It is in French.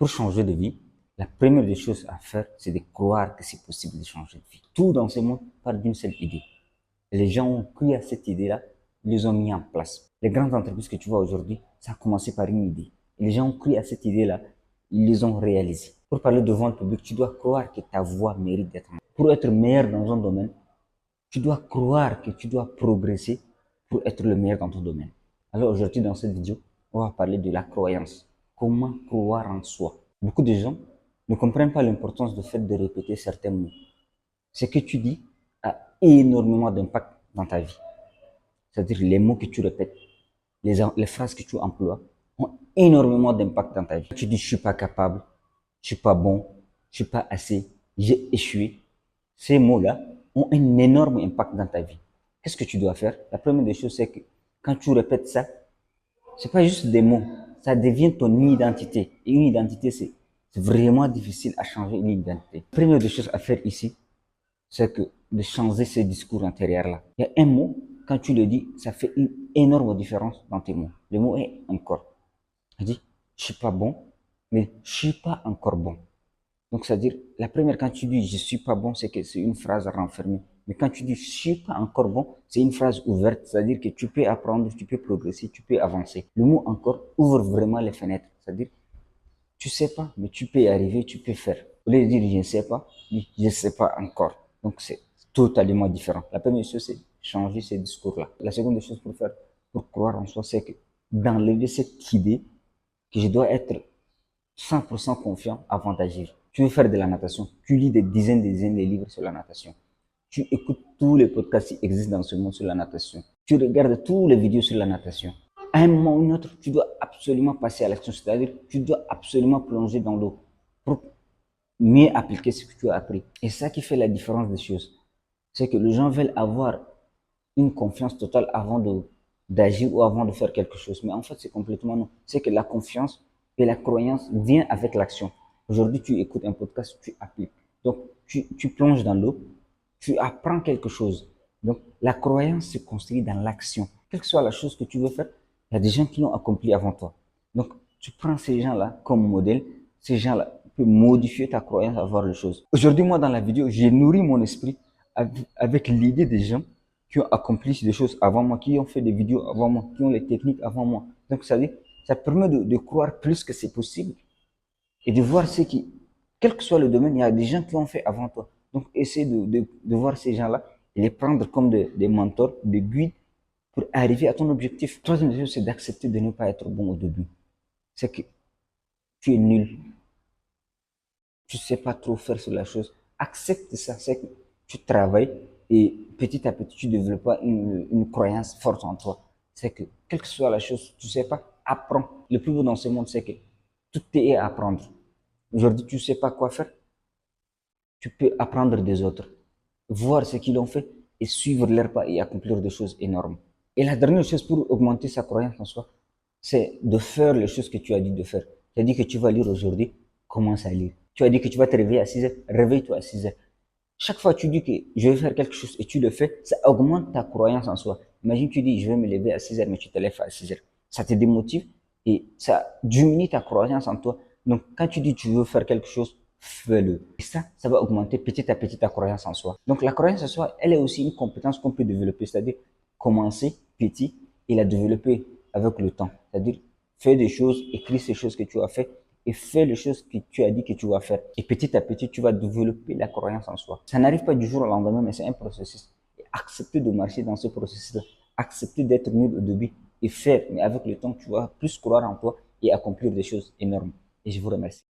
Pour changer de vie, la première des choses à faire, c'est de croire que c'est possible de changer de vie. Tout dans ce monde part d'une seule idée. Et les gens ont cru à cette idée-là, ils les ont mis en place. Les grandes entreprises que tu vois aujourd'hui, ça a commencé par une idée. Et les gens ont cru à cette idée-là, ils les ont réalisées. Pour parler devant le public, tu dois croire que ta voix mérite d'être meilleure. Pour être meilleur dans un domaine, tu dois croire que tu dois progresser pour être le meilleur dans ton domaine. Alors aujourd'hui, dans cette vidéo, on va parler de la croyance. Comment croire en soi. Beaucoup de gens ne comprennent pas l'importance du fait de répéter certains mots. Ce que tu dis a énormément d'impact dans ta vie. C'est-à-dire les mots que tu répètes, les phrases que tu emploies ont énormément d'impact dans ta vie. Tu dis je suis pas capable, je suis pas bon, je suis pas assez, j'ai échoué. Ces mots-là ont un énorme impact dans ta vie. Qu'est-ce que tu dois faire? La première des choses, c'est que quand tu répètes ça, c'est pas juste des mots, ça devient ton identité. Et une identité, c'est vraiment difficile à changer une identité. La première des choses à faire ici, c'est que de changer ces discours intérieurs-là. Il y a un mot, quand tu le dis, ça fait une énorme différence dans tes mots. Le mot est encore. Je dis, je suis pas bon, mais je suis pas encore bon. Donc, c'est-à-dire, la première, quand tu dis je suis pas bon, c'est que c'est une phrase renfermée. Mais quand tu dis je suis pas encore bon, c'est une phrase ouverte. C'est-à-dire que tu peux apprendre, tu peux progresser, tu peux avancer. Le mot encore ouvre vraiment les fenêtres. C'est-à-dire, tu sais pas, mais tu peux y arriver, tu peux faire. Au lieu de dire je ne sais pas, dis je ne sais pas encore. Donc, c'est totalement différent. La première chose, c'est changer ces discours-là. La seconde chose pour croire en soi, c'est que d'enlever cette idée que je dois être 100% confiant avant d'agir. Tu veux faire de la natation, tu lis des dizaines de livres sur la natation. Tu écoutes tous les podcasts qui existent dans ce monde sur la natation. Tu regardes tous les vidéos sur la natation. À un moment ou un autre, tu dois absolument passer à l'action, c'est-à-dire tu dois absolument plonger dans l'eau pour mieux appliquer ce que tu as appris. Et ça qui fait la différence des choses, c'est que les gens veulent avoir une confiance totale avant d'agir ou avant de faire quelque chose. Mais en fait, c'est complètement non. C'est que la confiance et la croyance viennent avec l'action. Aujourd'hui, tu écoutes un podcast, tu appliques. Donc, tu plonges dans l'eau, tu apprends quelque chose. Donc, la croyance se construit dans l'action. Quelle que soit la chose que tu veux faire, il y a des gens qui l'ont accompli avant toi. Donc, tu prends ces gens-là comme modèle. Ces gens-là peuvent modifier ta croyance à voir les choses. Aujourd'hui, moi, dans la vidéo, j'ai nourri mon esprit avec l'idée des gens qui ont accompli des choses avant moi, qui ont fait des vidéos avant moi, qui ont les techniques avant moi. Donc, ça permet de croire plus que c'est possible et de voir ce qui, quel que soit le domaine, il y a des gens qui l'ont fait avant toi. Donc, essaie de voir ces gens-là et les prendre comme des mentors, des guides pour arriver à ton objectif. Troisième chose, c'est d'accepter de ne pas être bon au début. C'est que tu es nul. Tu sais pas trop faire sur la chose. Accepte ça. C'est que tu travailles et petit à petit, tu développes une croyance forte en toi. C'est que, quelle que soit la chose, tu sais pas, apprends. Le plus beau dans ce monde, c'est que tout est à apprendre. Aujourd'hui, tu sais pas quoi faire, tu peux apprendre des autres, voir ce qu'ils ont fait et suivre leurs pas et accomplir des choses énormes. Et la dernière chose pour augmenter sa croyance en soi, c'est de faire les choses que tu as dit de faire. Tu as dit que tu vas lire aujourd'hui, commence à lire. Tu as dit que tu vas te réveiller à 6 heures, réveille-toi à 6 heures. Chaque fois que tu dis que je vais faire quelque chose et tu le fais, ça augmente ta croyance en soi. Imagine tu dis je vais me lever à 6 heures mais tu te lèves à 6 heures. Ça te démotive et ça diminue ta croyance en toi. Donc quand tu dis tu veux faire quelque chose, fais-le. Et ça va augmenter petit à petit ta croyance en soi. Donc la croyance en soi, elle est aussi une compétence qu'on peut développer, c'est-à-dire commencer petit et la développer avec le temps. C'est-à-dire fais des choses, écris ces choses que tu as fait et fais les choses que tu as dit que tu vas faire. Et petit à petit, tu vas développer la croyance en soi. Ça n'arrive pas du jour au lendemain, mais c'est un processus. Et accepter de marcher dans ce processus-là, accepter d'être nul au début et faire. Mais avec le temps, tu vas plus croire en toi et accomplir des choses énormes. Et je vous remercie.